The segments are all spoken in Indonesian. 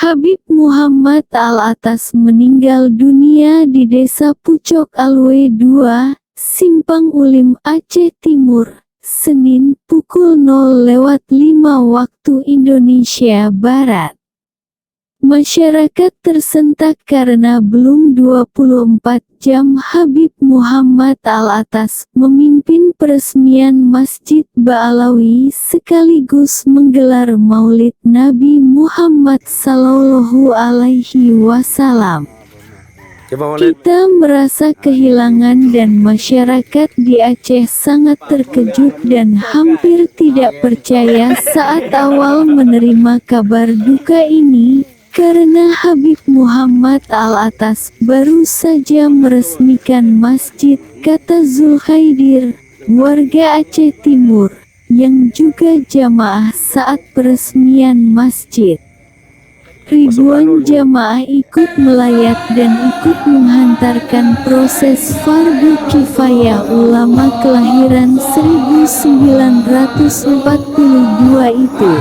Habib Muhammad Al-Atas meninggal dunia di Desa Pucok Alwe 2, Simpang Ulim, Aceh Timur, Senin pukul 0:05 waktu Indonesia Barat. Masyarakat tersentak karena belum 24 jam Habib Muhammad Al-Atas memimpin peresmian Masjid Ba'alawi sekaligus menggelar Maulid Nabi Muhammad Sallallahu Alaihi Wasallam. Kita merasa kehilangan dan masyarakat di Aceh sangat terkejut dan hampir tidak percaya saat awal menerima kabar duka ini. Karena Habib Muhammad Al-Atas baru saja meresmikan masjid, kata Zulkhaidir, warga Aceh Timur, yang juga jamaah saat peresmian masjid. Ribuan jamaah ikut melayat dan ikut menghantarkan proses fardu kifayah ulama kelahiran 1942 itu.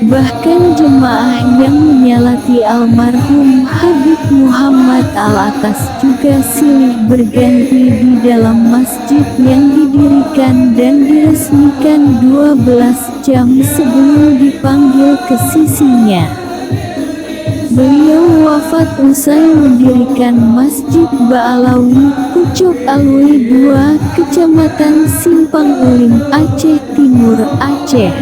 Bahkan jemaah yang menyalati almarhum Habib Muhammad Al-Atas juga silih berganti di dalam masjid yang didirikan dan diresmikan 12 jam sebelum dipanggil ke sisinya. Beliau wafat usai mendirikan Masjid Ba'alawi, Pucok Alwe 2, Kecamatan Simpang Ulim, Aceh Timur, Aceh.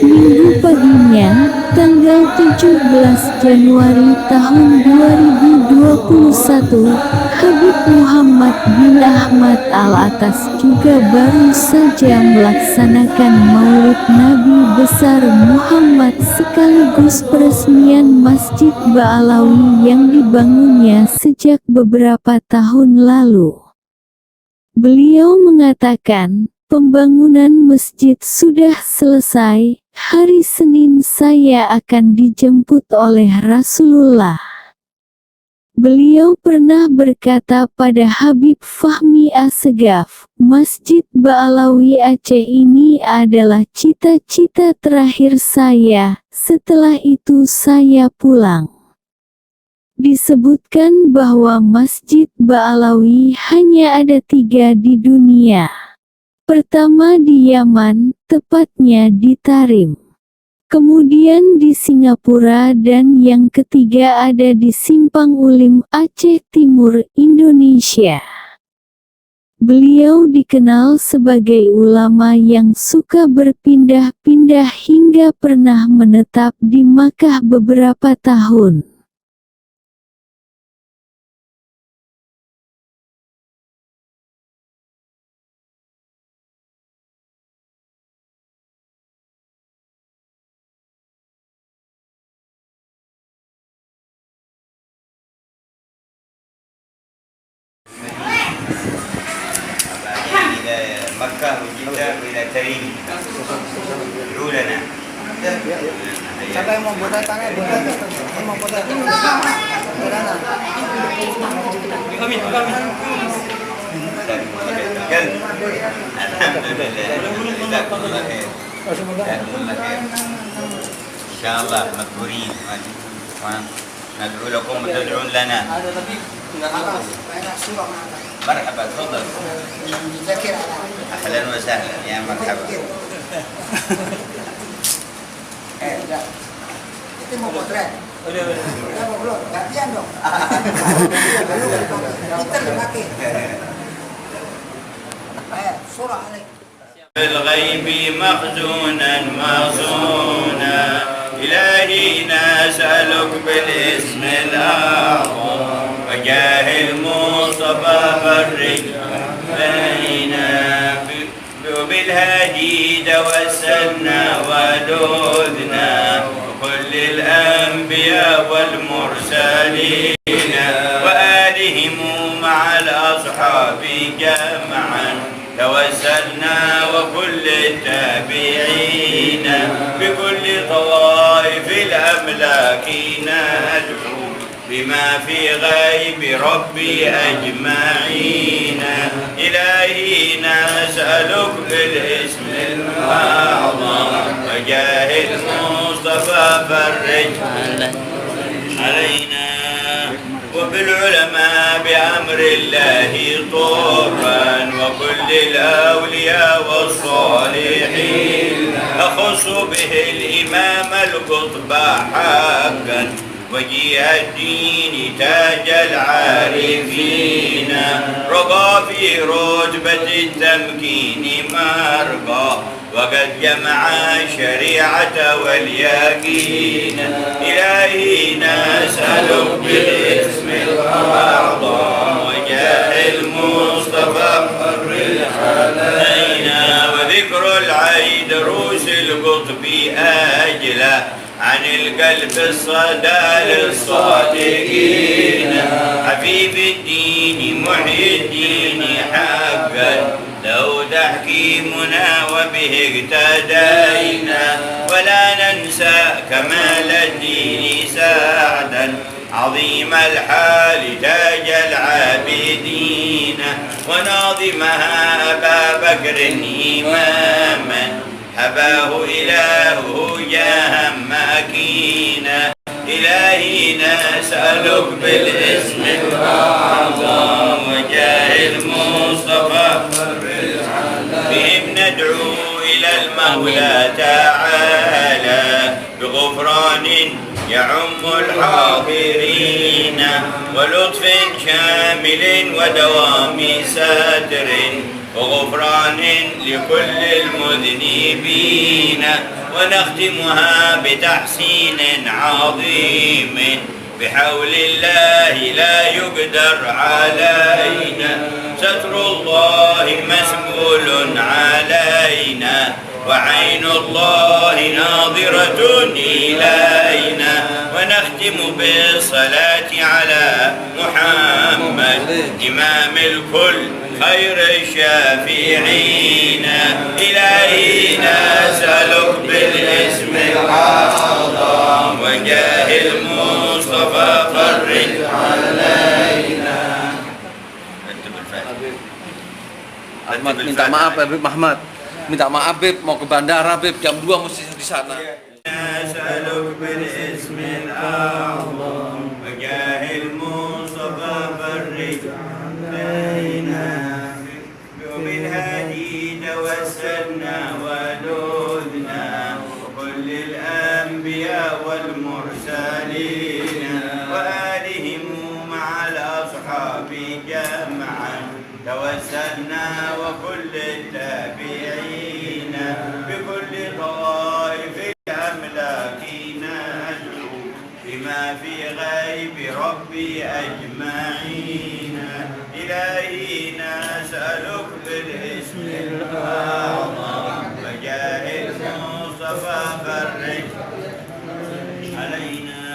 Minggu paginya, tanggal 17 Januari tahun 2021, Habib Muhammad bin Ahmad Al-Atas juga baru saja melaksanakan Maulid Nabi besar Muhammad sekaligus peresmian Masjid Ba'alawi yang dibangunnya sejak beberapa tahun lalu. Beliau mengatakan, pembangunan masjid sudah selesai. Hari Senin saya akan dijemput oleh Rasulullah. Beliau pernah berkata pada Habib Fahmi Assegaf, Masjid Ba'alawi Aceh ini adalah cita-cita terakhir saya, setelah itu saya pulang. Disebutkan bahwa Masjid Ba'alawi hanya ada 3 di dunia. Pertama di Yaman, tepatnya di Tarim. Kemudian di Singapura dan yang ketiga ada di Simpang Ulim, Aceh Timur, Indonesia. Beliau dikenal sebagai ulama yang suka berpindah-pindah hingga pernah menetap di Makkah beberapa tahun. مكة وجدة وإلى تريم ادعوا لنا. Siapa yang mau buat tangan? Yang mau buat kami alhamdulillah. إن شاء الله مقبولين ندعو لكم وتدعون لنا. مرحبا تفضل. اهلا وسهلا يا مرحبا. Itu mau potret. Ya mau belum? Gantian dong. Kita dipakai. Surah alaik. بالغيب مخزونا مخزونا إلهي نسألك بالاسم الأعظم وجاه المصطفى فرج بيننا وبالهادي توسلنا ولذنا وكل الأنبياء والمرسلين وآلهم مع الأصحاب جمعا توسلنا وكل التابعين بكل طوائف الأملاك ندعو بما في غيب ربي أجمعين إلهي نسألك بالاسم الأعظم وجاه المصطفى فرج علينا وبالعلماء بأمر الله طورا وكل الأولياء والصالحين أخص به الإمام القطب حقا وجيه الدين تاج العارفين رقى في رتبة التمكين مرقى وقد جمع الشريعة واليقين إلهي نسألك بالاسم الأعظم وجاه المصطفى فرج علينا وذكر العيد روس القطب أجله عن القلب الصدى للصادقين حبيب الدين محيي الدين حقا له تحكيمنا وبه اقتدينا ولا ننسى كمال الدين سعدا عظيم الحال تاج العابدين وناظمها أبا بكر إماما حباه إلهه جاها ماكينا إلهي نسألك بالاسم الأعظم وجاه المصطفى بهم ندعو إلى المولى تعالى بغفران يعم الحاضرين ولطف شامل ودوام ساتر وغفران لكل المذنبين ونختمها بتحسين عظيم بحول الله لا يقدر علينا ستر الله مسؤول علينا وعين الله ناظرة إلينا ونختم بالصلاة على محمد إمام الكل خير الشافعين إلهي نسألك بالاسم الأعظم وجاه المصطفى فرج علينا. Ahmad minta maaf Habib Ahmad. Minta maaf Bib, mau ke bandara Bib, jam 2 mesti di sana. نسألك بالاسم الأعظم وجاه المصطفى فرج علينا وبالهادي توسلنا ولذنا وكل الأنبياء والمرسلين وآلهم مع الأصحاب جمعا توسلنا وكل التابعين بكل طائف الأملاكين أدعو بما في غيب ربي أجمعين إلهي نسألك بالاسم الأعظم وجاه المصطفى فرج علينا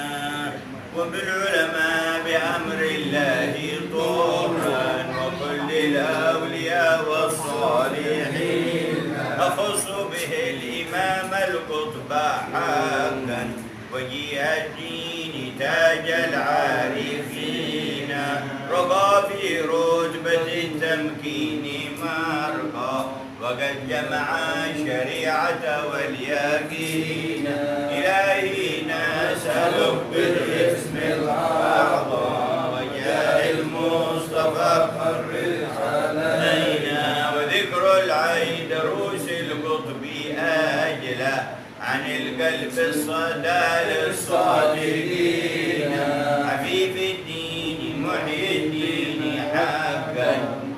وبالعلماء بأمر الله طورا وكل الأولياء والصالحين أخص به الإمام القطب حقا وجيه الدين تاج العارفين رقى في رتبة التمكين مرقى وقد جمع الشريعة واليقين إلهي نسألك بالاسم الأعظم وجاه المصطفى فرج علينا وذكر العيد روس القطب أجله عن القلب الصدى للصادقين حبيب الدين محيي الدين حقا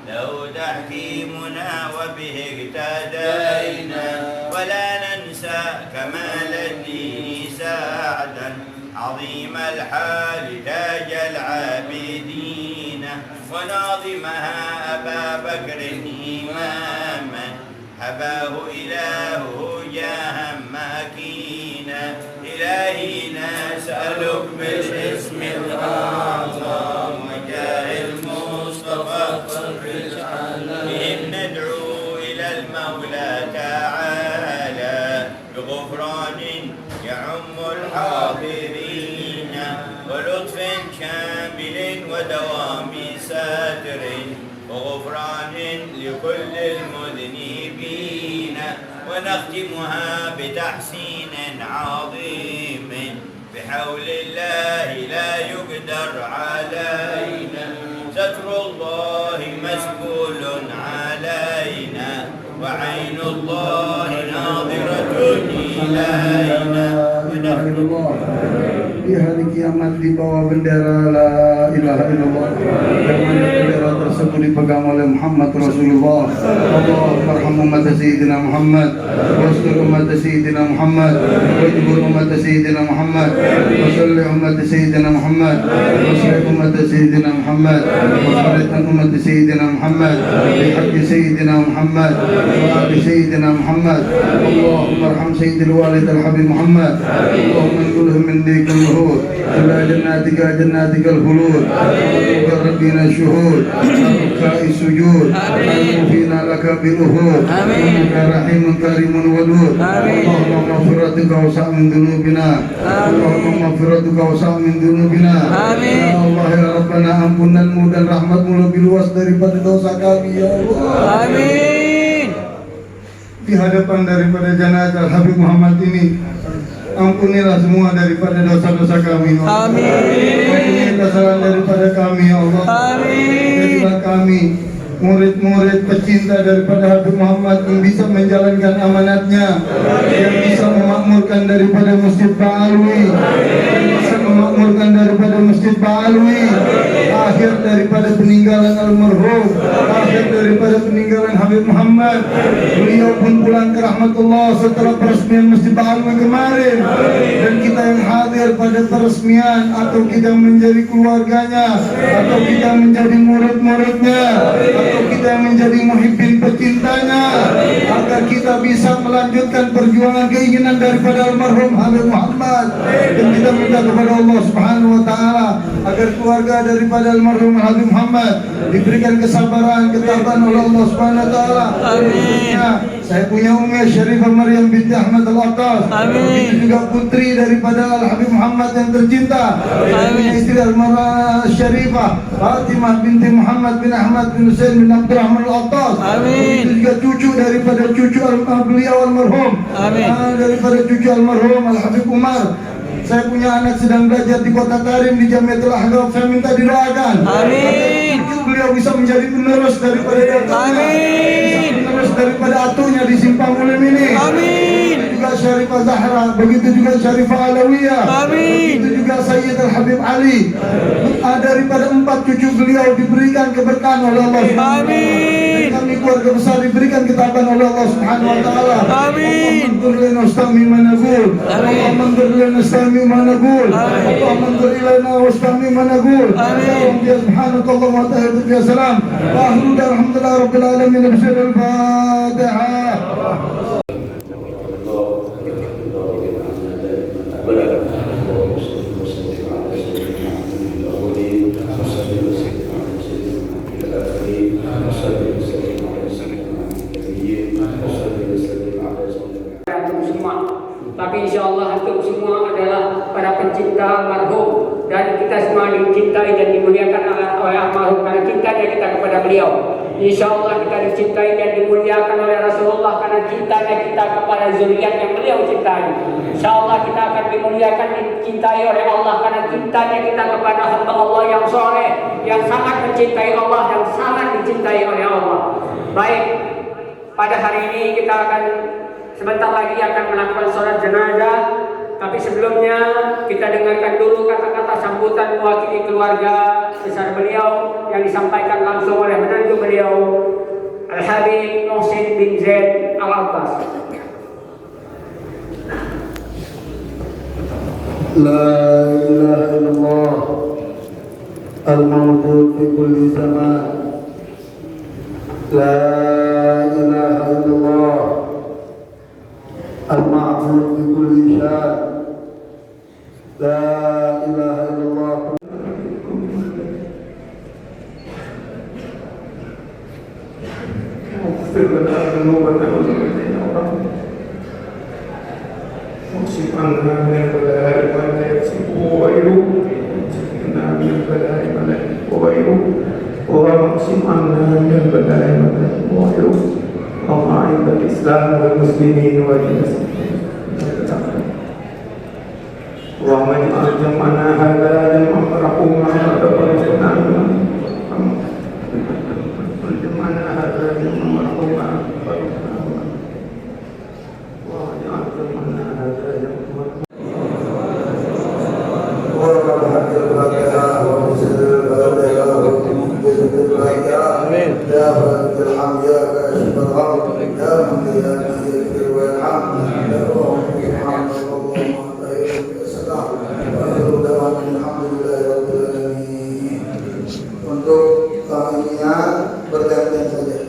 له تحكيمنا وبه اقتدينا ولا ننسى كمال الدين سعدا عظيم الحال تاج العابدين وناظمها أبا بكر إماما حباه إلهه جاها ماكينا إلهي نسألك بالاسم الأعظم وجاه المصطفى فرج بهم ندعو إلى المولى تعالى بغفران يعم الحاضرين ولطف شامل ودوام ساتر وغفران كل المذنبين ونختمها بتحسين عظيم بحول الله لا يقدر علينا ستر الله مسبول علينا وعين الله ناظرة إلينا Di hari kiamat di bawah bendera la ilaha illallah, yang mana bendera tersebut dipegang oleh Muhammad Rasulullah. Allahumma arham ummat Sayyidina Muhammad, wastur ummat Sayyidina Muhammad, wajbur ummat Sayyidina Muhammad, wasalli ummat Sayyidina Muhammad, wasalli ummat Sayyidina Muhammad, wasalli ummat Sayyidina Muhammad, bihaqi Sayyidina Muhammad, wa ali Sayyidina Muhammad. Allahumma arham Sayyidil Walid al-Habib Muhammad. اللهم انقلهم من ديك الوهود إلى جناتك جناتك الخلود وقربنا الشهود الركاء السجود الموفين لك بالوهود إنك رحيم كريم ودود اللهم مغفرتك أوسع من ذنوبنا اللهم مغفرتك أوسع من ذنوبنا يا الله ya Rabbana ampunanmu dan rahmatmu lebih luas daripada dosa kami ya Allah. Amin. Di hadapan daripada jenazah Habib Muhammad ini, ampunilah semua daripada dosa-dosa kami. Amin. Ampunilah kesalahan daripada kami, ya Allah. Amin. Jadilah kami murid-murid pecinta daripada Habib Muhammad yang bisa menjalankan amanatnya, yang bisa memakmurkan daripada Masjid Ba'alwi, yang bisa memakmurkan daripada Masjid Ba'alwi, akhir daripada peninggalan almarhum, akhir daripada peninggalan Habib Muhammad. Beliau pun pulang ke rahmatullah setelah peresmian Masjid Ba'alwi kemarin, dan kita yang hadir pada peresmian, atau kita menjadi keluarganya, atau kita menjadi murid-muridnya, atau kita menjadi muhibbin pecintanya, agar kita bisa melanjutkan perjuangan keinginan daripada almarhum Habib Muhammad. Dan kita minta kepada Allah Subhanahu wa taala agar keluarga daripada almarhum Habib Muhammad diberikan kesabaran, ketabahan oleh Allah Subhanahu wa taala. Amin. Saya punya Umi Syarifah Maryam binti Ahmad Al-Attas. Amin. Juga putri daripada Al-Habib Muhammad yang tercinta. Amin. Istri Al-Marah Syarifah Fatimah binti Muhammad bin Ahmad bin Hussein bin Abdurrahman Al-Attas. Amin. Juga cucu daripada cucu beliau almarhum. Amin. Daripada cucu almarhum Al-Habib Umar. Saya punya anak sedang belajar di Kota Tarim di Jamiatul Ahqaf. Saya minta didoakan. Amin. Beliau bisa menjadi penerus daripada datanya. Amin. Penerus daripada atunya di Simpang Ulim ini. Amin. Juga Syarifah Zahra, begitu juga Syarifah Alawiyah. Amin. Begitu juga Sayyid Al-Habib Ali. Daripada 4 cucu beliau diberikan keberkahan oleh Allah. Amin. Dan kami keluarga besar diberikan ketabahan oleh Allah Subhanahu wa taala. Amin. Allahumma nastami managul. Allahumma nastami managul. Allahumma anzur ilaina wastami managul. Amin. Ya subhanakallah wa ta'ala ya salam. Wa alhamdulillah rabbil alamin. Al-Fatihah. Tapi insya Allah antum semua adalah para pencinta almarhum, dan kita semua dicintai dan dimuliakan oleh almarhum karena cintanya kita kepada beliau. Insya Allah kita dicintai dan dimuliakan oleh Rasulullah karena cintanya kita kepada zuriat yang beliau cintai. Insya Allah kita akan dimuliakan dan dicintai oleh Allah karena cintanya kita kepada hamba Allah yang soleh, yang sangat mencintai Allah, yang sangat dicintai oleh Allah. Baik, pada hari ini kita akan sebentar lagi akan melakukan sholat jenazah, tapi sebelumnya kita dengarkan dulu kata-kata sambutan mewakili keluarga besar beliau yang disampaikan langsung oleh menantu beliau Al-Habib Muhsin bin Zaid Al-Abbas. La ilaha illallah al-mawjud fi kulli zaman. La ilaha illallah المعبود بكل شان. لا إله إلا الله. اغفر لنا ذنوبنا وذنوبنا واكشف عنا من البلاء ما لا يكشفه غيره، واكشف عنا من البلاء ما لا يكشفه غيره، اللهم اكشف عنا من البلاء ما لا يكشفه غيره، jam'ana hadza jam'an marhuma jam'ana hadza jam'an marhuma wa jam'ana hadza jam'an marhuma untuk kaminya bergantian saja.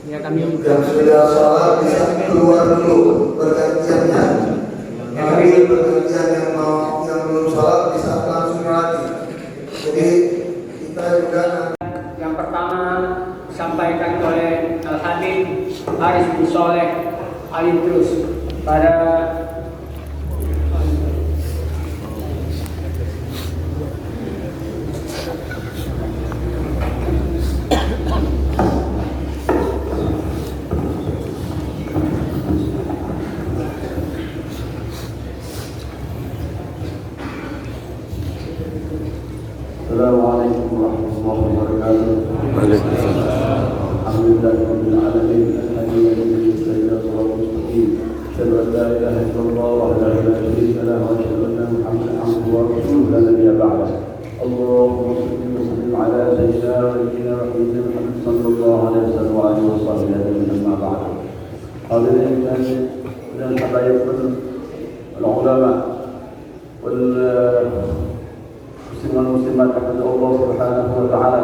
Yang sudah sholat bisa keluar dulu bergantiannya. Tapi bergantian yang belum sholat bisa langsung lagi. Jadi kita juga Yang pertama disampaikan oleh Al-Habib Haris bin Soleh Al-Idrus pada Assalamualaikum warahmatullahi wabarakatuh. Waalaikumsalam. Alhamdulillahirabbil alamin. Asyhadu an la ilaha illallah wa la ilaha illallah wa asyhadu anna Muhammadan abduhu wa rasuluhu la nabiyya ba'dah. Allahumma shalli wa sallim ala sayyidina wa nabiyyina Muhammad sallallahu alaihi wasallam wa alihi wasallam amma ba'd. Hadirin dan habaib ulama wal musliman muslimat kepada Allah Subhanahu wa taala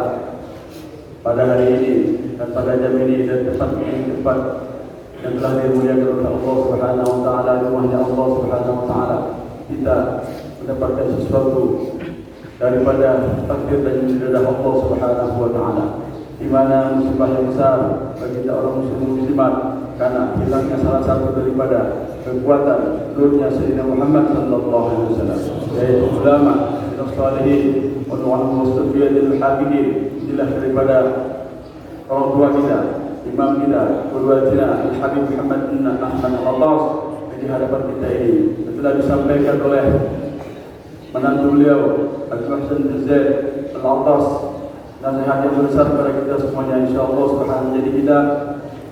pada hari ini dan pada jam ini dan tempat yang tepat yang telah dimuliakan oleh Allah Subhanahu wa taala, rumahnya Allah Subhanahu wa taala, kita mendapatkan sesuatu daripada takdir dan ridha Allah Subhanahu wa taala, di mana musibah yang besar bagi kita orang muslim muslimat karena hilangnya salah satu daripada kekuatan nurnya Sayyidina Muhammad sallallahu alaihi wasallam, yaitu ulama salihin wa mustafiyatil habibin. Inilah daripada orang tua kita, imam kita, kedua kita Al-Habib Muhammad bin Ahmad Al-Attas di hadapan kita ini telah disampaikan oleh menantu beliau Al-Muhsin bin Zaid Al-Attas. Nasihat yang besar kepada kita semuanya, insyaallah subhanahu menjadi kita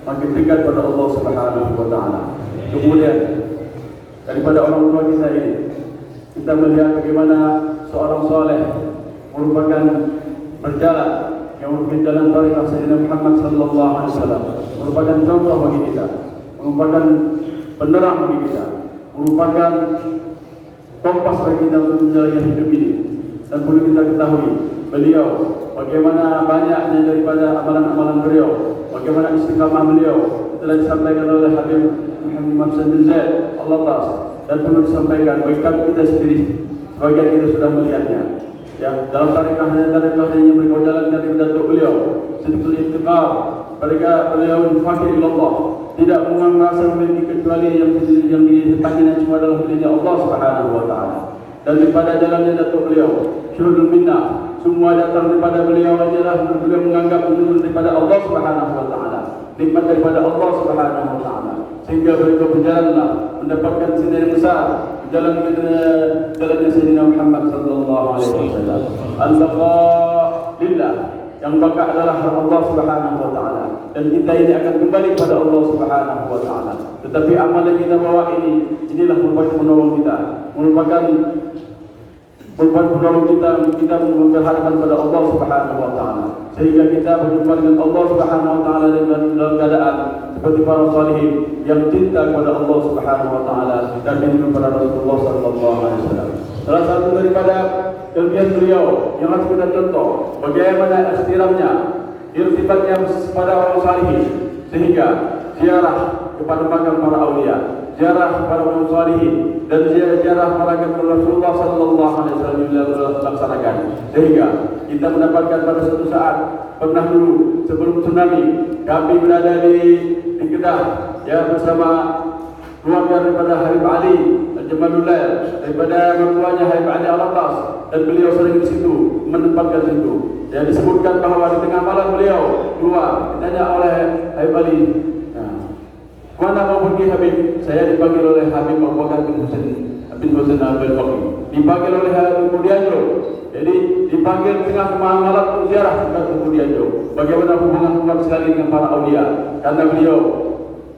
makin dekat pada Allah Subhanahu wa taala. Kemudian daripada orang tua kita ini kita melihat bagaimana seorang soleh merupakan berjalan yang merupakan jalan tariqah Sayyidina Muhammad sallallahu alaihi wasallam, merupakan contoh bagi kita, merupakan penerang bagi kita, merupakan kompas bagi kita untuk menjalani hidup ini. Dan perlu kita ketahui beliau bagaimana banyaknya daripada amalan-amalan beliau, bagaimana istiqamah beliau telah disampaikan oleh Habib Muhammad bin Zaid Al-Attas, dan perlu disampaikan bagi kita sendiri. Sebagian kita sudah melihatnya, yang dalam tarikahnya yang beliau jalankan di datuk beliau, sedikit istiqamah, mereka beliau fakir ilallah, tidak merasa memiliki kecuali yang dipanggilnya cuma adalah miliknya Allah Subhanahu wa taala. Dan daripada jalannya datuk beliau, syuhudul minnah, semua datang daripada beliau adalah beliau menganggap menurut daripada Allah Subhanahu wa taala, nikmat daripada Allah Subhanahu wa taala, sehingga beliau berjalanlah mendapatkan sinar yang besar jalannya Sayyidina Muhammad sallallahu alaihi wasallam. Al-baqa lillah, yang baka adalah Allah Subhanahu wa taala, dan kita ini akan kembali kepada Allah Subhanahu wa taala. Tetapi amal yang kita bawa inilah merupakan penolong kita, merupakan penolong kita berhadapan pada Allah Subhanahu wa taala, sehingga kita berjumpa dengan Allah Subhanahu wa taala dalam keadaan seperti para salihin yang cinta kepada Allah Subhanahu wa taala dan rindu kepada Rasulullah sallallahu alaihi wasallam. Salah satu daripada kelebihan beliau yang harus kita contoh bagaimana ikhtiramnya, irtibatnya kepada orang salihin, sehingga ziarah kepada makam para aulia, ziarah kepada orang salihin, dan ziarah kepada Rasulullah sallallahu alaihi wasallam dilaksanakan, sehingga kita mendapatkan pada suatu saat pernah dulu sebelum tsunami kami berada di Kedah ya bersama keluarga daripada Habib Ali Jamalullah, daripada mertuanya Habib Ali Al-Attas, dan beliau sering di situ menempatkan situ. Ya, disebutkan bahawa di tengah malam beliau keluar, ditanya oleh Habib Ali, "Mana mau pergi Habib?" "Saya dipanggil oleh Habib Abu Bakar bin Husain bin Husain al-Baqi. Dipanggil oleh Habib Mudianjo. Jadi dipanggil tengah malam ziarah ke Mudianjo. Bagaimana hubungan umat sekali dengan para aulia? Karena beliau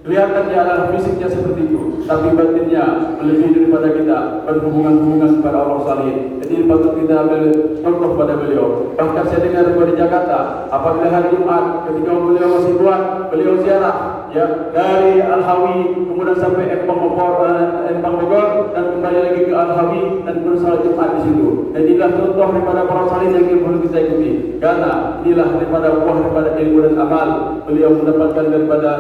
kelihatan dia adalah fisiknya seperti itu, tapi batinnya melebihi daripada kita, berhubungan-hubungan kepada Allah salih. Jadi patut kita ambil contoh pada beliau. Bahkan saya dengar di Jakarta, apabila hari Jumat ketika beliau masih buat, beliau ziarah ya dari Al-Hawi kemudian sampai Empang Bogor dan kembali lagi ke Al-Hawi dan kemudian salat Jumat di situ. Dan inilah contoh daripada para salih yang perlu kita ikuti. Karena inilah daripada buah daripada ilmu dan amal beliau mendapatkan daripada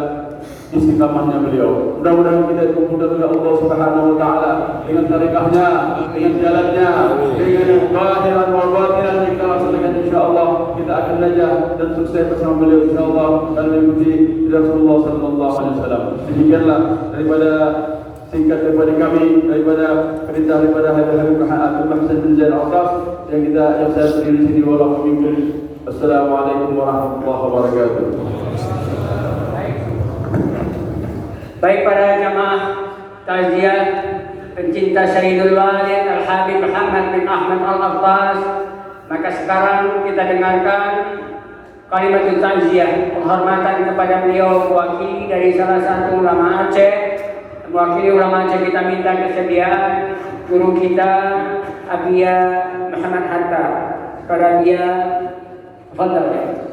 istiqamahnya beliau. Mudah-mudahan kita dimudah oleh Allah Subhanahu wa taala dengan tarikahnya, dengan jalannya, dengan zahiran wa batinan yang kita laksanakan insyaallah kita akan belajar dan sukses bersama beliau insyaallah dan mengikuti Rasulullah sallallahu alaihi wasallam. Demikianlah daripada singkat daripada kami, daripada perintah daripada Habib Muhammad bin Zaid Al-Atas yang saya berdiri di sini wallahu a'lam. Assalamualaikum warahmatullahi wabarakatuh. Baik para jamaah takziah pencinta Sayyidul Walid Al-Habib Muhammad bin Ahmad Al-Abbas, maka sekarang kita dengarkan kalimat takziah penghormatan kepada beliau mewakili dari salah satu ulama Aceh. Mewakili ulama Aceh kita minta kesediaan guru kita Abia Muhammad Hatta. Kepada dia fadhil.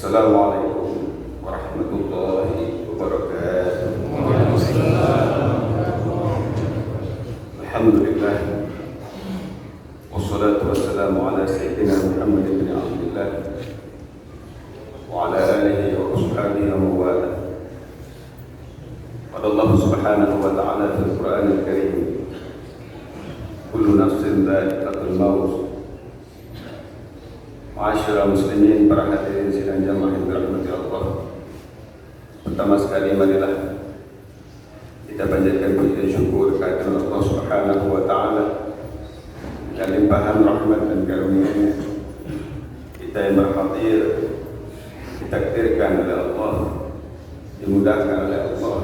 Assalamualaikum warahmatullahi wabarakatuh. Alhamdulillah wassalatu wassalamu ala sayyidina Muhammad bin Abdullah wa ala alihi wa ashabihi wa mawala. Qala Allah subhanahu wa ta'ala fil Qur'anil Karim, kullu nafsin dha'iqatul maut. Ma'asyiral muslimin, para hadirin sidang jamaah yang dirahmati Allah. Pertama sekali marilah kita panjatkan puji dan syukur kehadirat Allah Subhanahu wa taala dan limpahan rahmat dan karunia-Nya. Kita yang berhadir ditakdirkan oleh Allah, dimudahkan oleh Allah.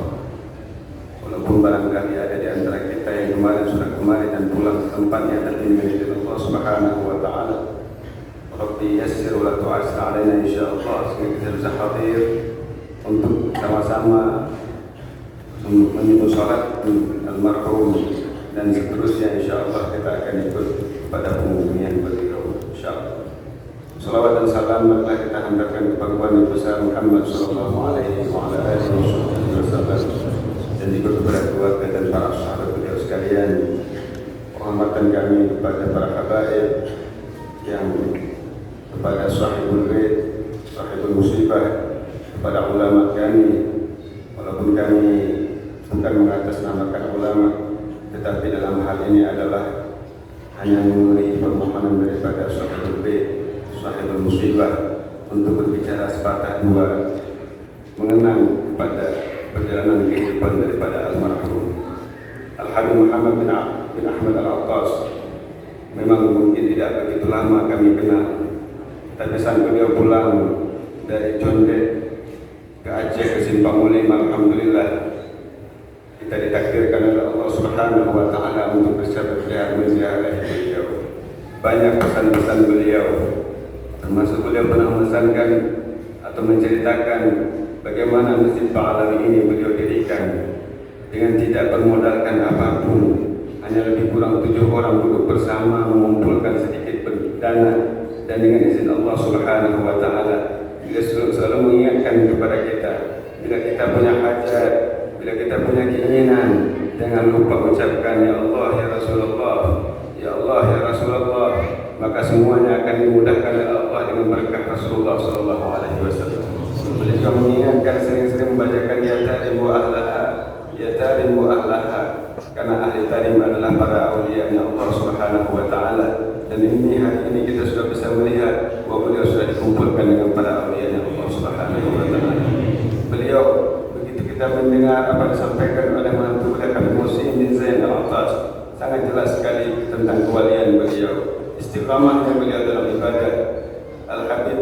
Walaupun barangkali ada di antara kita yang sudah kemarin dan pulang ke tempatnya, tapi dengan Allah Subhanahu wa taala Rabbi yassir wa la tu'assir alaina insyaallah, sehingga kita bisa hadir untuk sama-sama menyebut salat almarhum dan seterusnya insyaallah kita akan ikut pada pembumian beliau insyaallah. Salawat dan salam marilah kita hantarkan kepada Nabi besar Muhammad sallallahu alaihi wa ala alihi wasallam dan juga kepada keluarga dan para sahabat beliau sekalian. Penghormatan kami kepada para habaib yang kepada sahibul bait, sahibul musibah, kepada ulama kami, walaupun kami bukan mengatasnamakan ulama, tetapi dalam hal ini adalah hanya memenuhi permohonan daripada sahibul bait, sahibul musibah untuk berbicara sepatah dua mengenang kepada perjalanan kehidupan daripada almarhum Al-Habib Muhammad bin Ahmad Al-Abbas. Memang mungkin tidak begitu lama kami kenal, tapi saat beliau pulang dari Condet ke Aceh ke Simpang Mulim, alhamdulillah kita ditakdirkan oleh Allah Subhanahu wa taala untuk bisa menziarahi beliau. Banyak pesan-pesan beliau, termasuk beliau pernah memesankan atau menceritakan bagaimana Masjid Ba'alawi ini beliau dirikan dengan tidak bermodalkan apapun, hanya lebih kurang 7 orang duduk bersama mengumpulkan sedikit dana, dan dengan izin Allah Subhanahu wa taala beliau selalu mengingatkan kepada kita, bila kita punya hajat, bila kita punya keinginan, jangan lupa ucapkan ya Allah ya Rasulullah, ya Allah ya Rasulullah, maka semuanya akan dimudahkan oleh Allah dengan berkah Rasulullah sallallahu alaihi wasallam. Beliau juga mengingatkan sering-sering membacakan ya tarim wa ahlaha, ya tarim wa ahlaha, karena ahli tarim adalah para aulia Allah Subhanahu wa taala. Dan ini hari ini kita sudah bisa melihat bahwa beliau sudah dikumpulkan dengan para aulia Allah Subhanahu wa taala. Beliau begitu kita mendengar apa disampaikan oleh menantu beliau Habib Muhsin bin Zain Al-Attas, sangat jelas sekali tentang kewalian beliau, istiqamahnya beliau dalam ibadah. Al-Habib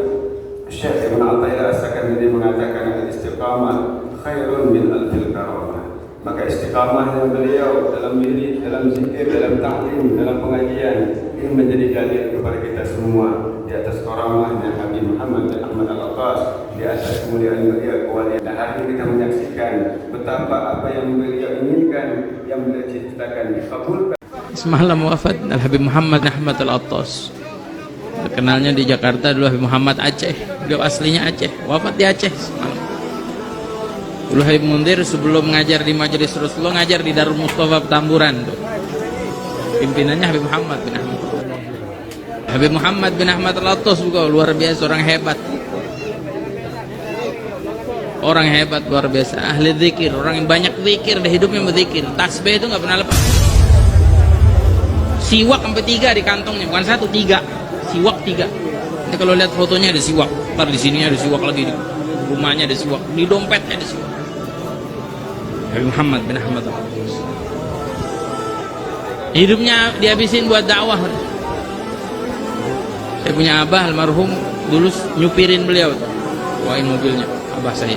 Syekh Ibn Athaillah As-Sakandari mengatakan istiqamah khairun min alfil karamah. Maka istiqamahnya beliau dalam diri, dalam zikir, dalam ta'lim, dalam pengajian ini menjadi dalil kepada kita semua di atas karamahnya Habib Muhammad bin Ahmad Al-Attas, di atas kemuliaan beliau, kewalian. Dan hari ini kita menyaksikan betapa apa yang beliau inginkan, yang beliau ciptakan dikabulkan. Semalam wafat Al-Habib Muhammad Ahmad Al-Attas. Terkenalnya di Jakarta dulu Habib Muhammad Aceh. Beliau aslinya Aceh, wafat di Aceh semalam. Dulu Habib Mundir sebelum ngajar di Majelis Rasulullah, ngajar di Darul Mustafa Petamburan tuh. Pimpinannya Habib Muhammad bin Ahmad. Habib Muhammad bin Ahmad Al-Attas juga luar biasa, orang hebat. Orang hebat luar biasa, ahli zikir, orang yang banyak zikir, di hidupnya berzikir. Tasbih itu nggak pernah lepas. Siwak sampai 3 di kantongnya, bukan 1, 3. Siwak 3. Nanti kalau lihat fotonya ada siwak, ntar di sini ada siwak lagi, di rumahnya ada siwak, di dompetnya ada siwak. Habib Muhammad bin Ahmad Al-Attas. Hidupnya dihabisin buat dakwah. Saya punya abah almarhum dulu nyupirin beliau, bawain mobilnya abah saya.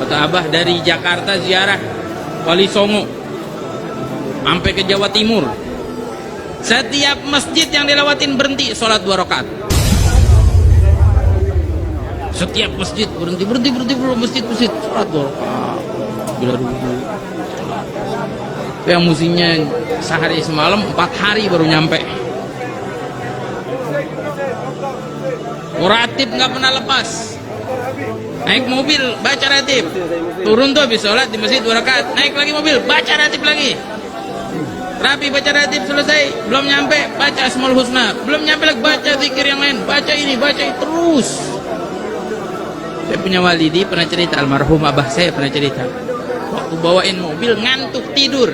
Kata abah dari Jakarta ziarah Wali Songo sampai ke Jawa Timur, setiap masjid yang dilewatin berhenti sholat 2 rakaat. Setiap masjid berhenti masjid sholat 2 rakaat. Bila dulu yang musinya sehari semalam 4 hari baru nyampe. Ratib nggak pernah lepas. Naik mobil baca ratib, turun tuh habis sholat di masjid 2 rakaat, naik lagi mobil baca ratib lagi. Rapi baca ratib selesai, belum nyampe baca Asmaul Husna, belum nyampe lagi baca zikir yang lain, baca ini terus. Saya punya walidi pernah cerita, almarhum abah saya pernah cerita, waktu bawain mobil ngantuk tidur,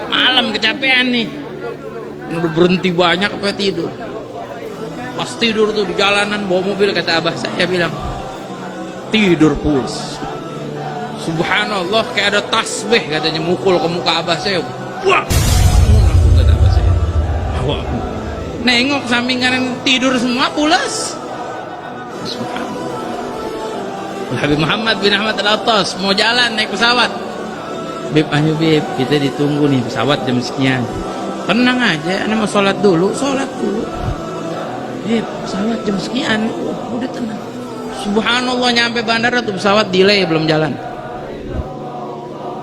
malam kecapean nih, udah berhenti banyak apa tidur. Pas tidur tuh di jalanan bawa mobil, kata abah saya bilang tidur pulas. Subhanallah, kayak ada tasbih katanya mukul ke muka abah saya. Wah, langsung kata abah saya. Wah, nengok samping kanan tidur semua pulas. Subhanallah. Habib Muhammad bin Ahmad Al-Attas mau jalan naik pesawat. Beb, ayo beb, kita ditunggu nih pesawat jam sekian. Tenang aja, ana mau sholat dulu. Beb, pesawat jam sekian. Udah tenang. Subhanallah, nyampe bandara tuh pesawat delay, belum jalan.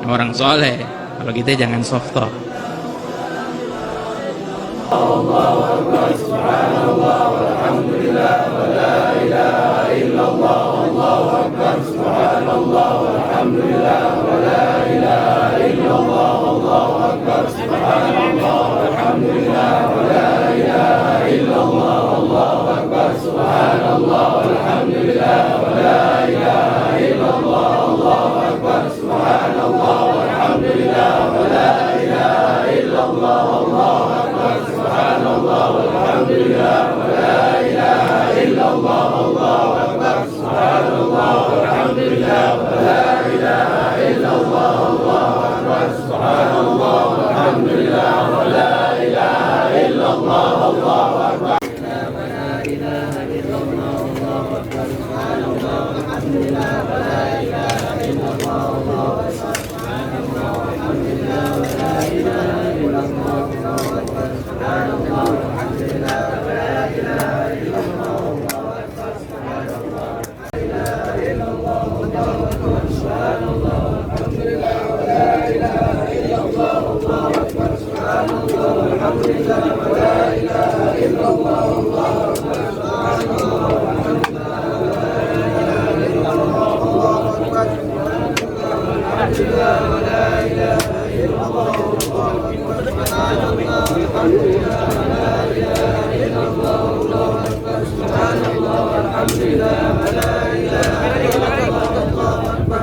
Orang soleh, kalau kita jangan soft talk. Allahu Akbar, subhanallah, walhamdulillah, wa la ilaha illallah. Allahu Akbar, subhanallah, walhamdulillah, wa la ilaha illallah. Allahu Akbar, subhanallah, walhamdulillah, wa la ilaha illallah. Allahu Akbar, subhanallah, walhamdulillah, wa la ilaha illallah. Allahu Akbar, subhanallah, walhamdulillah, wa la ilaha illallah. Allahu Akbar, subhanallah, walhamdulillah, wa la ilaha illallah. Allahu Akbar, subhanallah, walhamdulillah, wa la ilaha illallah. Allahu Akbar, subhanallah, walhamdulillah, wa la ilaha illallah. Allahu Akbar.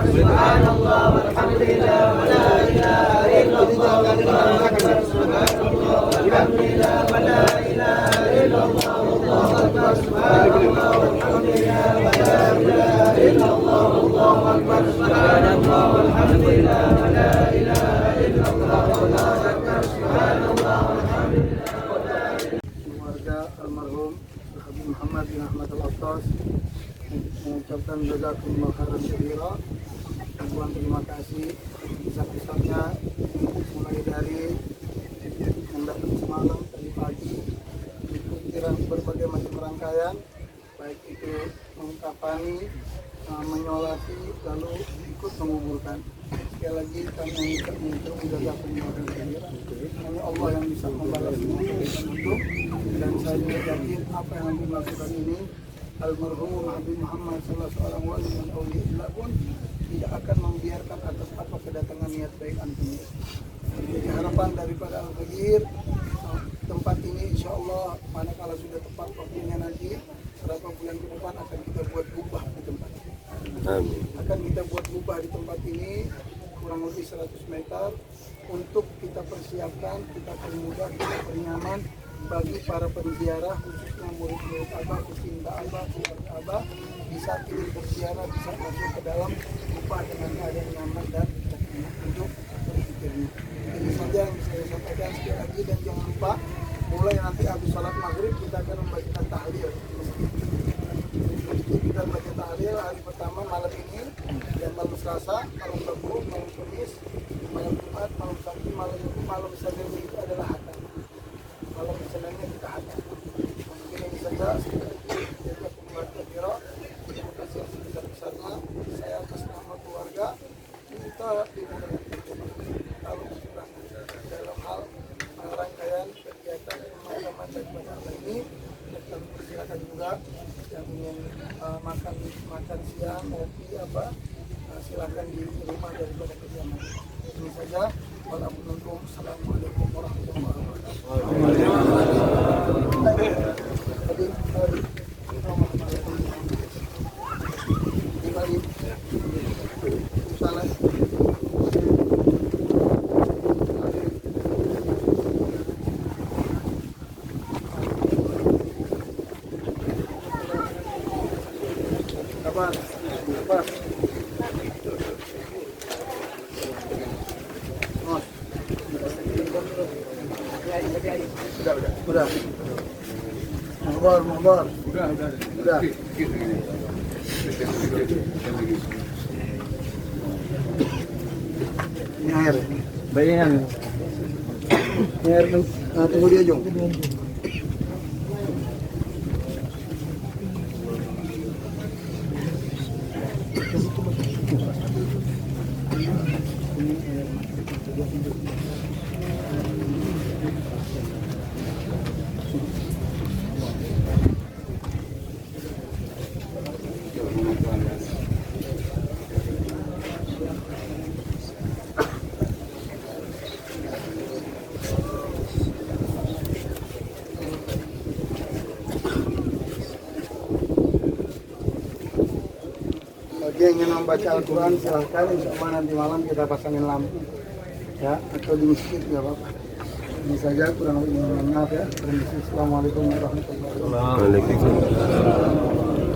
Subhanallah, walhamdulillah, wa la ilaha illallah. Akbar, subhanallah walhamdulillah, wa la ilaha illallah, Allahu Akbar, subhanallah walhamdulillah, wa la ilaha illallah, Allahu Akbar, subhanallah walhamdulillah. Keluarga almarhum Habib Muhammad bin Ahmad Al-Attas mengucapkan jazakumullah khairan katsira. Ribuan terima kasih besar-besarnya mulai dari yang datang semalam tadi pagi mengikuti berbagai macam rangkaian, baik itu mengkafani, menyolati, lalu ikut menguburkan. Sekali lagi kami mengucapkan jazakumullah khairan katsira. Hanya Allah yang bisa membalas semua kebaikan itu, dan saya yakin apa yang dilakukan ini almarhum Habib Muhammad salah seorang wali dan auliya pun tidak akan membiarkan atas apa kedatangan niat baik antum. Jadi harapan daripada Al-Faqir, tempat ini insya Allah manakala sudah tepat waktunya nanti berapa bulan ke depan akan kita buat kubah di tempat ini. Akan kita buat kubah di tempat ini kurang lebih 100 meter untuk kita persiapkan, kita permudah, kita bernyaman bagi para penziarah, khususnya murid-murid Abah, pecinta Abah, keluarga Abah, bisa ingin berziarah, bisa masuk ke dalam kubah dengan keadaan nyaman dan untuk berzikirnya. Ini saja yang bisa saya sampaikan sekali lagi, dan jangan lupa mulai nanti habis sholat maghrib kita akan membacakan tahlil. Kita baca tahlil hari pertama malam ini, dan malam Selasa, malam Rabu, malam Kamis, malam Jumat, malam Sabtu, malam Minggu, malam Senin itu adalah hatam. Malam Seninnya kita hatam. Mungkin ini saja. Terima kasih sebesar-besarnya. Saya atas nama keluarga minta dimudahkan kalau kurang dalam hal rangkaian kegiatan pemakaman daripada Allah ini. Dan kami persilakan juga yang ingin makan siang, kopi apa, silakan di rumah daripada kediaman. Ini saja. Assalamualaikum warahmatullahi Kabar. Udah. Mabar. Udah. Ini air. Bayangan. Ini air, tunggu dia Jong. Bagi yang ingin membaca Al-Quran silahkan, insya Allah nanti malam kita pasangin lampu ya, atau di masjid nggak apa-apa. Ini saja, kurang lebih, mohon maaf ya. Assalamualaikum warahmatullahi wabarakatuh.